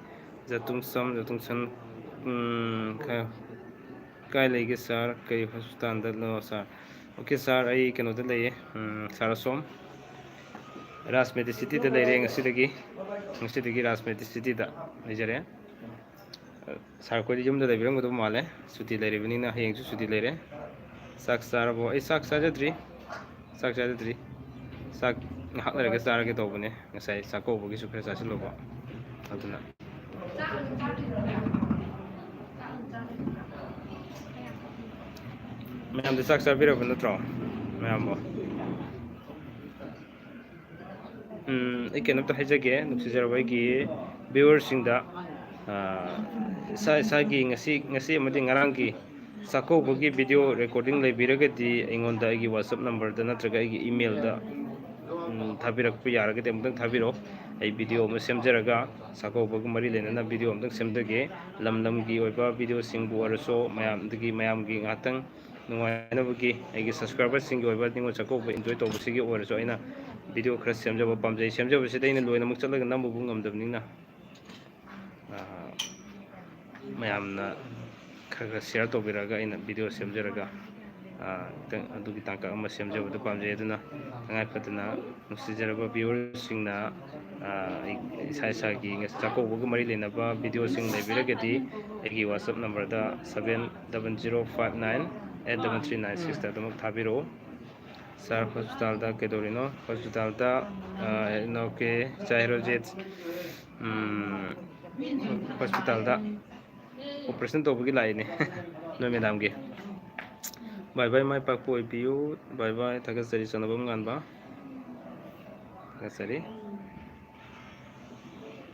ꯖꯇꯨꯡꯁꯟ ꯀꯥꯏ ꯂꯩꯒꯦ ꯁꯥꯔ ꯀꯩ ꯍꯣꯁꯄꯤꯇꯥꯜꯗꯅꯣ ꯁꯥꯔ ꯑꯣꯀꯦ ꯁꯥꯔ ꯑꯩ ꯀꯩꯅꯣꯗ ꯂꯩꯌꯦ ꯁꯥꯔ ꯑꯁꯣꯝ ꯔꯥꯖ ꯃꯦꯗꯤꯁꯤꯇꯤꯗ ꯂꯩꯔꯦ ꯉꯁꯤꯗꯒꯤ ꯔꯥꯖ ꯃꯦꯗꯤꯁꯤꯇꯤꯗ ꯂꯩꯖꯔꯦ ꯁꯥꯔ ꯑꯩꯈꯣꯏꯗꯤ ꯌꯨꯝꯗ ꯂꯩꯕꯤꯔꯝꯒꯗꯕ ꯃꯥꯜꯂꯦ ꯁꯨꯇꯤ ꯂꯩꯔꯤꯕꯅꯤꯅ ꯍꯌꯦꯡꯁꯨ ꯁꯨꯇꯤ ꯂꯩꯔꯦ ꯆꯥꯛ ꯆꯥꯔꯕꯣ ꯑꯩ ꯆꯥꯛ ꯆꯥꯖꯗ꯭ꯔꯤ ꯆꯥꯛ ꯉꯥꯏꯍꯥꯛ ꯂꯩꯔꯒ ꯆꯥꯔꯒꯦ ꯇꯧꯕꯅꯦ ꯉꯁꯥꯏ ꯆꯥꯛꯀꯧꯕꯒꯤꯁꯨ ꯈꯔ ꯆꯥꯁꯤꯜꯂꯨꯕ ꯑꯗꯨꯅ ꯃꯌꯥꯝꯗ ꯆꯥꯛ ꯆꯥꯕꯤꯔꯕ ꯅꯠꯇ꯭ꯔꯣ ꯃꯌꯥꯝꯕꯣ ꯑꯩ ꯀꯩꯅꯣꯝꯇ ꯍꯥꯏꯖꯒꯦ ꯅꯨꯡꯁꯤꯖꯔꯕ ꯑꯩꯒꯤ ꯚꯤꯌꯨꯋꯔꯁꯤꯡꯗ ꯏꯁꯥꯒꯤ ꯉꯁꯤ ꯑꯃꯗꯤ ꯉꯔꯥꯡꯒꯤ ꯆꯥꯛꯀꯧꯕꯒꯤ ꯚꯤꯗꯤꯑꯣ ꯔꯦꯀꯣꯔꯗꯤꯡ ꯂꯩꯕꯤꯔꯒꯗꯤ ꯑꯩꯉꯣꯟꯗ ꯑꯩꯒꯤ ꯋꯥꯆꯞ ꯅꯝꯕꯔꯗ ꯅꯠꯇ꯭ꯔꯒ ꯑꯩꯒꯤ ꯏꯃꯦꯜꯗ ꯊꯥꯕꯤꯔꯛꯄ ꯌꯥꯔꯒꯗꯤ ꯑꯃꯨꯛꯇꯪ ꯊꯥꯕꯤꯔꯛꯑꯣ ꯑꯩ ꯚꯤꯗꯤꯑꯣ ꯑꯃ ꯁꯦꯝꯖꯔꯒ ꯆꯥꯛꯀꯧꯕꯒ ꯃꯔꯤ ꯂꯩꯅꯅ ꯚꯤꯗꯤꯑꯣ ꯑꯃꯇꯪ ꯁꯦꯝꯖꯒꯦ ꯂꯝꯒꯤ ꯑꯣꯏꯕ ꯚꯤꯗꯤꯑꯣꯁꯤꯡꯕꯨ ꯑꯣꯏꯔꯁꯨ ꯃꯌꯥꯝꯒꯤ ꯉꯥꯏꯍꯥꯛꯇꯪ ꯅꯨꯡꯉꯥꯏꯅꯕꯒꯤ ꯑꯩꯒꯤ ꯁꯕꯁꯀ꯭ꯔꯥꯏꯕꯔꯁꯤꯡꯒꯤ ꯑꯣꯏꯕ ꯅꯤꯡꯉꯣꯜ ꯆꯥꯛꯀꯧꯕ ꯏꯟꯖꯣꯏ ꯇꯧꯕꯁꯤꯒꯤ ꯑꯣꯏꯔꯁꯨ ꯑꯩꯅ ꯚꯤꯗꯤꯑꯣ ꯈꯔ ꯁꯦꯝꯖꯕ ꯄꯥꯝꯖꯩ ꯁꯦꯝꯖꯕꯁꯤꯗ ꯑꯩꯅ ꯂꯣꯏꯅꯃꯛ ꯆꯠꯂꯒ ꯅꯝꯃꯨꯕ ꯉꯝꯗꯕꯅꯤꯅ ꯃꯌꯥꯝꯅ ꯈꯔ ꯁꯤꯌꯥꯔ ꯇꯧꯕꯤꯔꯛꯑꯒ ꯑꯩꯅ ꯚꯤꯗꯤꯑꯣ ꯁꯦꯝꯖꯔꯒ ꯑꯗꯨꯒꯤ ꯇꯥꯡꯀꯛ ꯑꯃ ꯁꯦꯝꯖꯕꯗꯨ ꯄꯥꯝꯖꯩ ꯑꯗꯨꯅ ꯇꯉꯥꯏ ꯐꯗꯅ ꯅꯨꯡꯁꯤꯖꯔꯕ ꯚꯤꯌꯨꯋꯔꯁꯤꯡꯅ ꯏꯁꯥꯒꯤ ꯆꯥꯛꯀꯧꯕꯒ ꯃꯔꯤ ꯂꯩꯅꯕ ꯚꯤꯗꯤꯑꯣꯁꯤꯡ ꯂꯩꯕꯤꯔꯒꯗꯤ ꯑꯩꯒꯤ ꯋꯥꯆꯞ ꯅꯝꯕꯔꯗ 7005983396ꯗ ꯑꯗꯨꯃꯛ ꯊꯥꯕꯤꯔꯛꯎ ꯁꯥꯔ ꯍꯣꯁꯄꯤꯇꯥꯜꯗ ꯀꯩꯗꯧꯔꯤꯅꯣ ꯍꯣꯁꯄꯤꯇꯥꯜꯗ ꯑꯣꯀꯦ ꯆꯥꯏꯔꯣꯖꯤꯠ ꯍꯣꯁꯄꯤꯇꯥꯜꯗ ꯑꯣꯄꯔꯦꯁꯟ ꯇꯧꯕꯒꯤ ꯂꯥꯛꯏꯅꯦ ꯅꯣꯏ ꯃꯦꯗꯥꯝꯒꯤ ꯕꯥꯏ ꯕꯥꯏ ꯃꯥꯏ ꯄꯥꯛꯄ ꯑꯣꯏꯕꯤꯌꯨ ꯕꯥꯏ ꯕꯥꯏ ꯊꯥꯒꯠꯆꯔꯤ ꯆꯅꯕꯝ ꯉꯥꯟꯕ ꯊꯥꯒꯠꯆꯔꯤ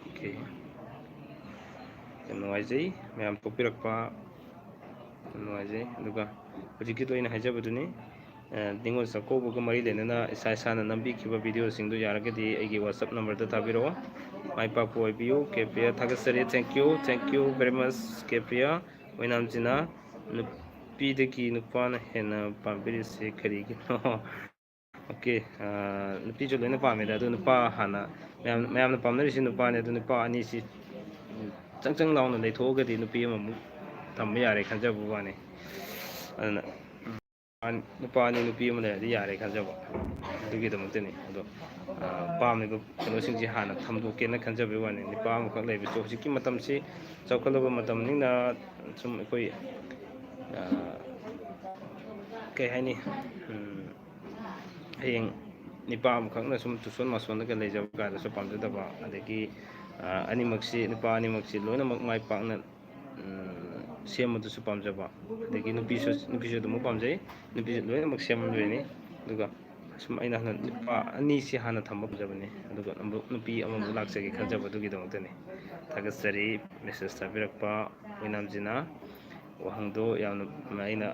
ꯑꯣꯀꯦ ꯌꯥꯝ ꯅꯨꯡꯉꯥꯏꯖꯩ ꯃꯌꯥꯝ ꯊꯣꯛꯄꯤꯔꯛꯄ ꯅꯨꯡꯉꯥꯏꯖꯩ ꯑꯗꯨꯒ ꯍꯧꯖꯤꯛꯀꯤꯗꯣ ꯑꯩꯅ ꯍꯥꯏꯖꯕꯗꯨꯅꯤ ꯅꯤꯉꯣꯜ ꯆꯥꯛꯀꯧꯕꯒ ꯃꯔꯤ ꯂꯩꯅꯅ ꯏꯁꯥꯅ ꯅꯝꯕꯤꯈꯤꯕ ꯚꯤꯗꯤꯑꯣꯁꯤꯡꯗꯨ ꯌꯥꯔꯒꯗꯤ ꯑꯩꯒꯤ ꯋꯥꯆꯞ ꯅꯝꯕꯔꯗ ꯊꯥꯕꯤꯔꯛꯑꯣ ꯃꯥꯏ ꯄꯥꯛꯄ ꯑꯣꯏꯕꯤꯌꯨ ꯀꯦꯄ꯭ꯔꯤꯌꯥ ꯊꯥꯒꯠꯆꯔꯤ ꯊꯦꯡꯛ ꯌꯨ ꯚꯦꯔꯤ ꯃꯁ ꯀꯦꯄ꯭ꯔꯤꯌꯥ ꯑꯣꯏꯅꯥꯝꯖꯤꯅ ꯅꯨꯄꯤꯗꯒꯤ ꯅꯨꯄꯥꯅ ꯍꯦꯟꯅ ꯄꯥꯝꯕꯤꯔꯤꯁꯦ ꯀꯔꯤꯒꯤꯅꯣ ꯑꯣꯀꯦ ꯅꯨꯄꯤꯁꯨ ꯂꯣꯏꯅ ꯄꯥꯝꯃꯦꯗ ꯑꯗꯨ ꯅꯨꯄꯥ ꯍꯥꯟꯅ ꯃꯌꯥꯝꯅ ꯄꯥꯝꯅꯔꯤꯁꯤ ꯅꯨꯄꯥꯅꯤ ꯑꯗꯨ ꯅꯨꯄꯥ ꯑꯅꯤꯁꯤ ꯆꯪ ꯂꯥꯎꯅ ꯂꯩꯊꯣꯛꯑꯒꯗꯤ ꯅꯨꯄꯤ ꯑꯃꯃꯨꯛ ꯊꯝꯕ ꯌꯥꯔꯦ ꯈꯟꯖꯕ ꯋꯥꯅꯤ ꯑꯗꯨꯅ ꯅꯨꯄꯥ ꯑꯅꯤ ꯅꯨꯄꯤ ꯑꯃ ꯂꯩꯔꯗꯤ ꯌꯥꯔꯦ ꯈꯟꯖꯕ ꯑꯗꯨꯒꯤꯗꯃꯛꯇꯅꯤ ꯑꯗꯣ ꯄꯥꯝꯃꯤꯕ ꯀꯩꯅꯣꯁꯤꯡꯁꯤ ꯍꯥꯟꯅ ꯊꯝꯗꯣꯛꯀꯦꯅ ꯈꯟꯖꯕꯒꯤ ꯋꯥꯅꯤ ꯅꯨꯄꯥ ꯑꯃꯈꯛ ꯂꯩꯕꯁꯨ ꯍꯧꯖꯤꯛꯀꯤ ꯃꯇꯝꯁꯤ ꯆꯥꯎꯈꯠꯂꯕ ꯃꯇꯝꯅꯤꯅ ꯁꯨꯝ ꯑꯩꯈꯣꯏ ꯀꯩ ꯍꯥꯏꯅꯤ ꯍꯌꯦꯡ ꯅꯨꯄꯥ ꯑꯃꯈꯛꯅ ꯁꯨꯝ ꯇꯨꯁꯣꯟ ꯃꯥꯁꯣꯟꯅꯒ ꯂꯩꯖꯕ ꯀꯥꯟꯗꯁꯨ ꯄꯥꯝꯖꯗꯕ ꯑꯗꯒꯤ ꯅꯨꯄꯥ ꯑꯅꯤꯃꯛꯁꯤ ꯂꯣꯏꯅꯃꯛ ꯃꯥꯏ ꯄꯥꯛꯅ ꯁꯦꯝꯕꯗꯨꯁꯨ ꯄꯥꯝꯖꯕ ꯑꯗꯒꯤ ꯅꯨꯄꯤꯁꯨ ꯑꯗꯨꯃꯛ ꯄꯥꯝꯖꯩ ꯅꯨꯄꯤꯁꯨ ꯂꯣꯏꯅꯃꯛ ꯁꯦꯝꯍꯟꯗꯣꯏꯅꯤ ꯑꯗꯨꯒ ꯁꯨꯝ ꯑꯩꯅ ꯅꯨꯄꯥ ꯑꯅꯤꯁꯤ ꯍꯥꯟꯅ ꯊꯝꯕ ꯄꯥꯝꯖꯕꯅꯤ ꯑꯗꯨꯒ ꯑꯃꯨꯛ ꯅꯨꯄꯤ ꯑꯃꯃꯨꯛ ꯂꯥꯛꯆꯒꯦ ꯈꯟꯖꯕ ꯑꯗꯨꯒꯤꯗꯃꯛꯇꯅꯤ ꯊꯥꯒꯠꯆꯔꯤ ꯃꯦꯁꯦꯖ ꯊꯥꯕꯤꯔꯛꯄ ꯑꯣꯏꯅꯥꯝꯖꯤꯅ ꯋꯥꯍꯪꯗꯣ ꯌꯥꯝꯅ ꯑꯩꯅ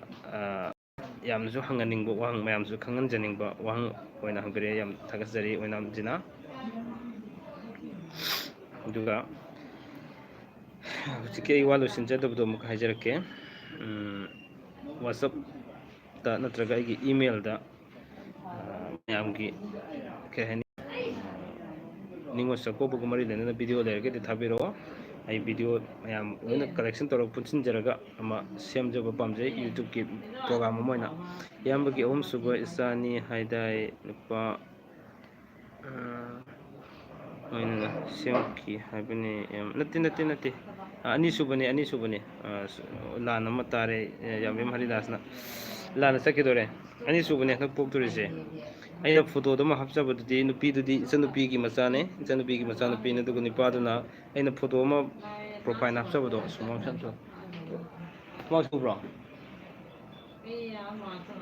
ꯌꯥꯝꯅꯁꯨ ꯍꯪꯍꯟꯅꯤꯡꯕ ꯋꯥꯍꯪ ꯃꯌꯥꯝꯁꯨ ꯈꯪꯍꯟꯖꯅꯤꯡꯕ ꯋꯥꯍꯪ ꯑꯣꯏꯅ ꯍꯪꯕꯤꯔꯛꯑꯦ ꯌꯥꯝ ꯊꯥꯒꯠꯆꯔꯤ ꯑꯣꯏꯅꯥꯝꯖꯤꯅ ꯑꯗꯨꯒ ꯍꯧꯖꯤꯛꯀꯤ ꯑꯩ ꯋꯥ ꯂꯣꯏꯁꯤꯟꯖꯗꯕꯗꯣ ꯑꯃꯨꯛ ꯍꯥꯏꯖꯔꯛꯀꯦ ꯋꯥꯆꯞꯇ ꯅꯠꯇ꯭ꯔꯒ ꯑꯩꯒꯤ ꯏꯃꯦꯜꯗ ꯃꯌꯥꯝꯒꯤ ꯀꯩ ꯍꯥꯏꯅꯤ ꯅꯤꯉꯣꯜ ꯆꯥꯛꯀꯧꯕꯒ ꯃꯔꯤ ꯂꯩꯅꯅ ꯚꯤꯗꯤꯑꯣ ꯂꯩꯔꯒꯗꯤ ꯊꯥꯕꯤꯔꯛꯑꯣ ꯑꯩ ꯚꯤꯗꯤꯑꯣ ꯃꯌꯥꯝ ꯂꯣꯏꯅ ꯀꯂꯦꯛꯁꯟ ꯇꯧꯔꯒ ꯄꯨꯟꯁꯤꯟꯖꯔꯒ ꯑꯃ ꯁꯦꯝꯖꯕ ꯄꯥꯝꯖꯩ ꯌꯨꯇ꯭ꯌꯨꯕꯀꯤ ꯄ꯭ꯔꯣꯒ꯭ꯔꯥꯝ ꯑꯃ ꯑꯣꯏꯅ ꯏꯌꯥꯝꯕꯒꯤ ꯑꯍꯨꯝꯁꯨꯕ ꯏꯆꯥꯅꯤ ꯍꯥꯏꯗꯥꯏ ꯅꯨꯄꯥ ꯑꯣꯏꯅ ꯁꯦꯝꯈꯤ ꯍꯥꯏꯕꯅꯤ ꯅꯠꯇꯦ ꯑꯅꯤꯁꯨꯕꯅꯤ ꯂꯥꯟ ꯑꯃ ꯇꯥꯔꯦ ꯌꯥꯝꯕꯦꯝ ꯍꯔꯤꯗꯥꯁꯅ ꯂꯥꯟꯅ ꯆꯠꯈꯤꯗꯣꯔꯦ ꯑꯅꯤꯁꯨꯕꯅꯦ ꯍꯟꯗꯛ ꯄꯣꯛꯇꯣꯔꯤꯁꯦ ꯑꯩꯅ ꯐꯣꯇꯣꯗꯨ ꯑꯃ ꯍꯥꯞꯆꯕꯗꯨꯗꯤ ꯅꯨꯄꯤꯗꯨꯗꯤ ꯏꯆꯟꯅꯨꯄꯤꯒꯤ ꯃꯆꯥꯅꯦ ꯏꯆꯟꯅꯨꯄꯤꯒꯤ ꯃꯆꯥꯅꯨꯄꯤꯅꯤ ꯑꯗꯨꯒ ꯅꯨꯄꯥꯗꯨꯅ ꯑꯩꯅ ꯐꯣꯇꯣ ꯑꯃ ꯄ꯭ꯔꯣꯐꯥꯏꯜ ꯍꯥꯞꯆꯕꯗꯣ ꯁꯨꯃꯥꯡ ꯁꯨꯕ꯭ꯔꯣ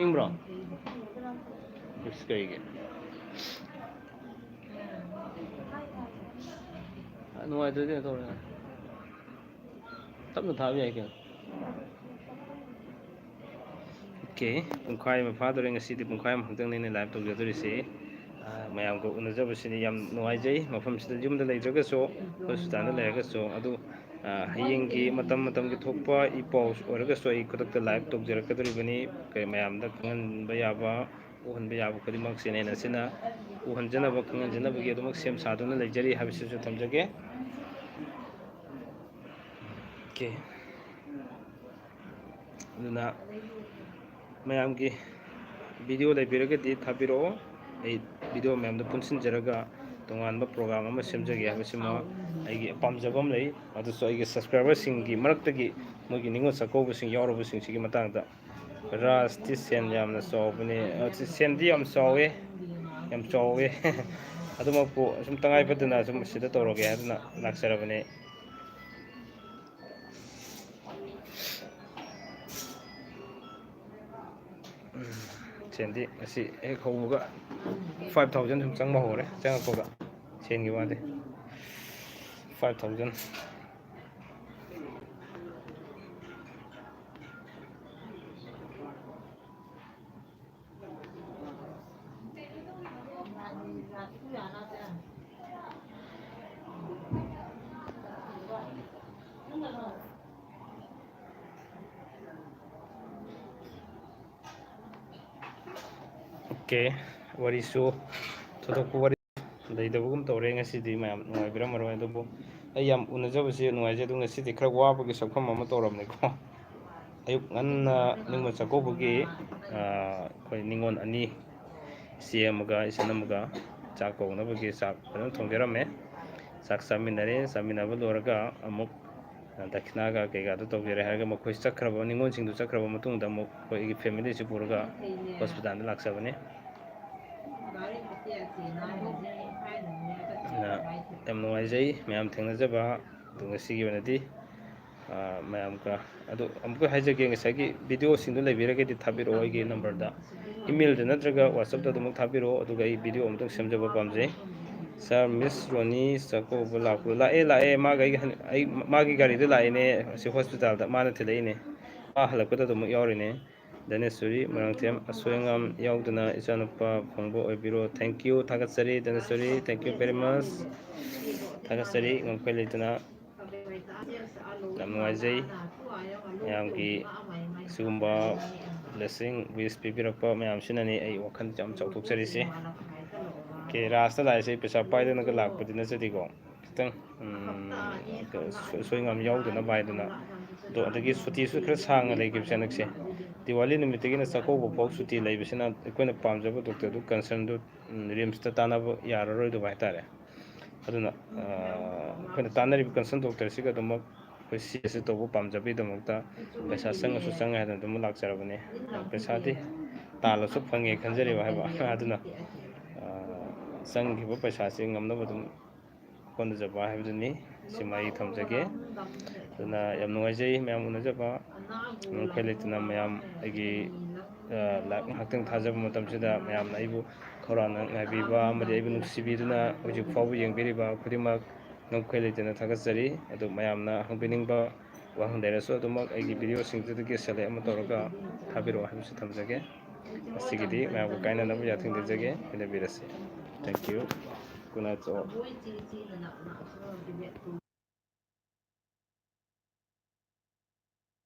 ꯏꯪꯕ꯭ꯔꯣ ꯀꯩꯒꯤ ꯅꯨꯡꯉꯥꯏꯇ꯭ꯔꯗꯤ ꯀꯩꯅꯣ ꯇꯧꯔꯦ ꯇꯞꯅ ꯊꯥꯕ ꯌꯥꯏ ꯀꯩꯅꯣ ꯑꯣꯀꯦ ꯄꯨꯡꯈꯥꯏ ꯑꯃ ꯐꯥꯗꯣꯔꯦ ꯉꯁꯤꯗꯤ ꯄꯨꯡꯈꯥꯏ ꯑꯃꯈꯛꯇꯪꯅꯤ ꯑꯩꯅ ꯂꯥꯏꯚ ꯇꯧꯖꯗꯣꯔꯤꯁꯤ ꯃꯌꯥꯝꯒ ꯎꯅꯖꯕꯁꯤꯗꯤ ꯌꯥꯝ ꯅꯨꯡꯉꯥꯏꯖꯩ ꯃꯐꯝꯁꯤꯗ ꯌꯨꯝꯗ ꯂꯩꯇ꯭ꯔꯒꯁꯨ ꯍꯣꯁꯄꯤꯇꯥꯜꯗ ꯂꯩꯔꯒꯁꯨ ꯑꯗꯨ ꯍꯌꯦꯡꯒꯤ ꯃꯇꯝꯒꯤ ꯊꯣꯛꯄ ꯏ ꯄꯥꯎ ꯑꯣꯏꯔꯒꯁꯨ ꯑꯩ ꯈꯨꯗꯛꯇ ꯂꯥꯏꯚ ꯇꯧꯖꯔꯛꯀꯗꯧꯔꯤꯕꯅꯤ ꯃꯌꯥꯝꯗ ꯈꯪꯍꯟꯕ ꯌꯥꯕ ꯎꯍꯟꯕ ꯌꯥꯕ ꯈꯨꯗꯤꯡꯃꯛꯁꯤꯅ ꯑꯩꯅ ꯑꯁꯤꯅ ꯎꯍꯟꯖꯅꯕ ꯈꯪꯍꯟꯖꯅꯕꯒꯤ ꯑꯗꯨꯃꯛ ꯁꯦꯝ ꯁꯥꯗꯨꯅ ꯂꯩꯖꯔꯤ ꯍꯥꯏꯕꯁꯤꯁꯨ ꯊꯝꯖꯒꯦ ꯑꯣꯀꯦ ꯑꯗꯨꯅ ꯃꯌꯥꯝꯒꯤ ꯚꯤꯗꯤꯑꯣ ꯂꯩꯕꯤꯔꯒꯗꯤ ꯊꯥꯕꯤꯔꯛꯑꯣ ꯑꯩ ꯚꯤꯗꯤꯑꯣ ꯃꯌꯥꯝꯗꯣ ꯄꯨꯟꯁꯤꯟꯖꯔꯒ ꯇꯣꯉꯥꯟꯕ ꯄ꯭ꯔꯣꯒ꯭ꯔꯥꯝ ꯑꯃ ꯁꯦꯝꯖꯒꯦ ꯍꯥꯏꯕꯁꯤꯃ ꯑꯩꯒꯤ ꯄꯥꯝꯖꯕ ꯑꯃ ꯂꯩ ꯑꯗꯨꯁꯨ ꯑꯩꯒꯤ ꯁꯕꯁꯀ꯭ꯔꯥꯏꯕꯔꯁꯤꯡꯒꯤ ꯃꯔꯛꯇꯒꯤ ꯃꯣꯏꯒꯤ ꯅꯤꯉꯣꯜ ꯆꯥꯛꯀꯧꯕꯁꯤꯡ ꯌꯥꯎꯔꯕꯁꯤꯡꯁꯤꯒꯤ ꯃꯇꯥꯡꯗ ꯔꯥꯖꯇꯤ ꯁꯦꯟ ꯌꯥꯝꯅ ꯆꯥꯎꯕꯅꯦ ꯁꯦꯟꯗꯤ ꯌꯥꯝ ꯆꯥꯎꯋꯦ ꯑꯗꯨꯃꯛꯄꯨ ꯁꯨꯝ ꯇꯉꯥꯏ ꯐꯗꯅ ꯁꯨꯝ ꯁꯤꯗ ꯇꯧꯔꯒꯦ ꯍꯥꯏꯗꯅ ꯂꯥꯛꯆꯔꯕꯅꯦ ꯁꯦꯟꯗꯤ ꯉꯁꯤ ꯍꯦꯛ ꯍꯧꯕꯒ 5,000 ꯁꯨꯝ ꯆꯪꯕ ꯍꯧꯔꯦ ꯆꯪꯉꯛꯄꯒ ꯁꯦꯟꯒꯤ ꯋꯥꯗꯤ 5,000 ꯑꯣꯀꯦ ꯋꯥꯔꯤꯁꯨ ꯊꯣꯏꯗꯣꯛꯄ ꯋꯥꯔꯤ ꯂꯩꯇꯕꯒꯨꯝ ꯇꯧꯔꯦ ꯉꯁꯤꯗꯤ ꯃꯌꯥꯝ ꯅꯨꯡꯉꯥꯏꯕꯤꯔꯝꯃꯔꯣꯏ ꯑꯗꯨꯕꯨ ꯑꯩ ꯌꯥꯝ ꯎꯅꯖꯕꯁꯤ ꯅꯨꯡꯉꯥꯏꯖꯩ ꯑꯗꯨ ꯉꯁꯤꯗꯤ ꯈꯔ ꯋꯥꯕꯒꯤ ꯁꯛꯐꯝ ꯑꯃ ꯇꯧꯔꯕꯅꯤꯀꯣ ꯑꯌꯨꯛ ꯉꯟꯅ ꯅꯤꯉꯣꯜ ꯆꯥꯛꯀꯧꯕꯒꯤ ꯑꯩꯈꯣই ꯅꯤꯉꯣꯜ ꯑꯅꯤ ꯏꯆꯦ ꯑꯃꯒ ꯏꯆꯟ ꯑꯃꯒ ꯆꯥꯛ ꯀꯧꯅꯕꯒꯤ ꯆꯥꯛ ꯐꯖꯅ ꯊꯣꯡꯖꯔꯝꯃꯦ ꯆꯥꯛ ꯆꯥꯃꯤꯟꯅꯔꯦ ꯆꯥꯃꯤꯟꯅꯕ ꯂꯣꯏꯔꯒ ꯑꯃꯨꯛ ꯗꯈꯤꯅꯥꯒ ꯀꯩꯀꯥꯗꯣ ꯇꯧꯖꯔꯦ ꯍꯥꯏꯔꯒ ꯃꯈꯣꯏ ꯆꯠꯈ꯭ꯔꯕ ꯅꯤꯉꯣꯜꯁꯤꯡꯗꯨ ꯆꯠꯈ꯭ꯔꯕ ꯃꯇꯨꯡꯗ ꯑꯃꯨꯛ ꯑꯩꯈꯣꯏꯒꯤ ꯐꯦꯃꯤꯂꯤꯁꯤ ꯄꯨꯔꯒ ꯍꯣꯁꯄꯤꯇꯥꯜꯗ ꯂꯥꯛꯆꯕꯅꯤ ꯌꯥꯝ ꯅꯨꯡꯉꯥꯏꯖꯩ ꯃꯌꯥꯝ ꯊꯦꯡꯅꯖꯕ ꯑꯗꯨ ꯉꯁꯤꯒꯤ ꯑꯣꯏꯅꯗꯤ ꯃꯌꯥꯝꯒ ꯑꯗꯨ ꯑꯃꯨꯛꯀ ꯍꯥꯏꯖꯒꯦ ꯉꯁꯥꯏꯒꯤ ꯚꯤꯗꯤꯑꯣꯁꯤꯡꯗꯨ ꯂꯩꯕꯤꯔꯒꯗꯤ ꯊꯥꯕꯤꯔꯛꯑꯣ ꯑꯩꯒꯤ ꯅꯝꯕꯔꯗ ꯏꯃꯦꯜꯗ ꯅꯠꯇ꯭ꯔꯒ ꯋꯥꯆꯞꯇ ꯑꯗꯨꯃꯛ ꯊꯥꯕꯤꯔꯛꯑꯣ ꯑꯗꯨꯒ ꯑꯩ ꯚꯤꯗꯤꯑꯣ ꯑꯃꯨꯛꯇꯪ ꯁꯦꯝꯖꯕ ꯄꯥꯝꯖꯩ ꯁꯥꯔ ꯃꯤꯁ ꯔꯣꯅꯤ ꯆꯥꯛꯀꯧꯕ ꯂꯥꯛꯑꯦ ꯃꯥꯒ ꯑꯩ ꯃꯥꯒꯤ ꯒꯥꯔꯤꯗ ꯂꯥꯛꯏꯅꯦ ꯑꯁꯤ ꯍꯣꯁꯄꯤꯇꯥꯜꯗ ꯃꯥꯅ ꯊꯤꯜꯂꯛꯏꯅꯦ ꯍꯜꯂꯛꯄꯗ ꯑꯗꯨꯃꯛ ꯌꯥꯎꯔꯤꯅꯦ ꯙꯅꯦꯁꯣꯔꯤ ꯃꯣꯏꯔꯥꯡꯊꯦꯝ ꯑꯁꯣꯏ ꯑꯉꯥꯝ ꯌꯥꯎꯗꯅ ꯏꯆꯥꯅꯨꯄꯥ ꯐꯪꯕ ꯑꯣꯏꯕꯤꯔꯣ ꯊꯦꯡꯀ꯭ꯌꯨ ꯊꯥꯒꯠꯆꯔꯤ ꯙꯅꯦꯁꯣꯔꯤ ꯊꯦꯡꯀ꯭ꯌꯨ ꯚꯦꯔꯤ ꯃꯁ ꯊꯥꯒꯠꯆꯔꯤ ꯉꯝꯈꯩ ꯂꯩꯇꯅ ꯌꯥꯝ ꯅꯨꯡꯉꯥꯏꯖꯩ ꯃꯌꯥꯝꯒꯤ ꯁꯤꯒꯨꯝꯕ ꯕ꯭ꯂꯦꯁꯤꯡ ꯋꯤꯁ ꯄꯤꯕꯤꯔꯛꯄ ꯃꯌꯥꯝꯁꯤꯅꯅꯤ ꯑꯩ ꯋꯥꯈꯜ ꯌꯥꯝ ꯆꯥꯎꯊꯣꯛꯆꯔꯤꯁꯦ ꯑꯣꯀꯦ ꯔꯥꯁꯇ ꯂꯥꯛꯏꯁꯦ ꯄꯩꯁꯥ ꯄꯥꯏꯗꯅꯒ ꯂꯥꯛꯄꯗꯤ ꯅꯠꯆꯗꯦꯀꯣ ꯈꯤꯇꯪ ꯑꯁꯣꯏ ꯑꯉꯥꯝ ꯌꯥꯎꯗꯅꯕ ꯍꯥꯏꯗꯅ ꯑꯗꯣ ꯑꯗꯒꯤ ꯁꯨꯇꯤꯁꯨ ꯈꯔ ꯁꯥꯡꯅ ꯂꯩꯈꯤꯕꯁꯦ ꯍꯟꯗꯛꯁꯦ ꯗꯤꯋꯥꯂꯤ ꯅꯨꯃꯤꯠꯇꯒꯤꯅ ꯆꯥꯛꯀꯧꯕ ꯐꯥꯎ ꯁꯨꯇꯤ ꯂꯩꯕꯁꯤꯅ ꯑꯩꯈꯣꯏꯅ ꯄꯥꯝꯖꯕ ꯗꯣꯛꯇꯔꯗꯨ ꯀꯟꯁꯔꯟꯗꯨ ꯔꯤꯝꯁꯇ ꯇꯥꯟꯅꯕ ꯌꯥꯔꯔꯣꯏꯗꯕ ꯍꯥꯏꯇꯥꯔꯦ ꯑꯗꯨꯅ ꯑꯩꯈꯣꯏꯅ ꯇꯥꯟꯅꯔꯤꯕ ꯀꯟꯁꯔꯟ ꯗꯣꯛꯇꯔꯁꯤꯒ ꯑꯗꯨꯃꯛ ꯑꯩꯈꯣꯏ ꯁꯤ ꯑꯦꯁ ꯇꯧꯕ ꯄꯥꯝꯖꯕꯒꯤꯗꯃꯛꯇ ꯄꯩꯁꯥ ꯆꯪꯉꯁꯨ ꯆꯪꯉꯦ ꯍꯥꯏꯗꯅ ꯑꯗꯨꯝ ꯂꯥꯛꯆꯔꯕꯅꯤ ꯄꯩꯁꯥꯗꯤ ꯇꯥꯜꯂꯁꯨ ꯐꯪꯉꯦ ꯈꯟꯖꯔꯤꯕ ꯍꯥꯏꯕ ꯑꯗꯨꯅ ꯆꯪꯈꯤꯕ ꯄꯩꯁꯥꯁꯤ ꯉꯝꯅꯕ ꯑꯗꯨꯝ ꯍꯣꯠꯅꯖꯕ ꯍꯥꯏꯕꯗꯨꯅꯤ ꯁꯤꯃ ꯑꯩ ꯊꯝꯖꯒꯦ ꯑꯗꯨꯅ ꯌꯥꯝ ꯅꯨꯡꯉꯥꯏꯖꯩ ꯃꯌꯥꯝ ꯎꯅꯖꯕ ꯉꯝꯈꯩ ꯂꯩꯇꯅ ꯃꯌꯥꯝ ꯑꯩꯒꯤ ꯂꯥꯏꯞ ꯉꯥꯏꯍꯥꯛꯇꯪ ꯊꯥꯖꯕ ꯃꯇꯝꯁꯤꯗ ꯃꯌꯥꯝꯅ ꯑꯩꯕꯨ ꯈꯧꯔꯥꯡꯅ ꯉꯥꯏꯕꯤꯕ ꯑꯃꯗꯤ ꯑꯩꯕꯨ ꯅꯨꯡꯁꯤꯕꯤꯗꯨꯅ ꯍꯧꯖꯤꯛ ꯐꯥꯎꯕ ꯌꯦꯡꯕꯤꯔꯤꯕ ꯈꯨꯗꯤꯡꯃꯛ ꯉꯝꯈꯩ ꯂꯩꯇꯅ ꯊꯥꯒꯠꯆꯔꯤ ꯑꯗꯨ ꯃꯌꯥꯝꯅ ꯍꯪꯕꯤꯅꯤꯡꯕ ꯋꯥꯍꯪ ꯂꯩꯔꯁꯨ ꯑꯗꯨꯃꯛ ꯑꯩꯒꯤ ꯚꯤꯗꯤꯑꯣꯁꯤꯡꯗꯨꯗꯒꯤ ꯁꯦꯂꯦꯛ ꯑꯃ ꯇꯧꯔꯒ ꯊꯥꯕꯤꯔꯛꯑꯣ ꯍꯥꯏꯕꯁꯨ ꯊꯝꯖꯒꯦ ꯃꯁꯤꯒꯤꯗꯤ ꯃꯌꯥꯝꯒ ꯀꯥꯏꯅꯅꯕ ꯌꯥꯊꯪ ꯅꯤꯖꯒꯦ ꯍꯥꯏꯅꯕꯤꯔꯁꯤ thank you good night all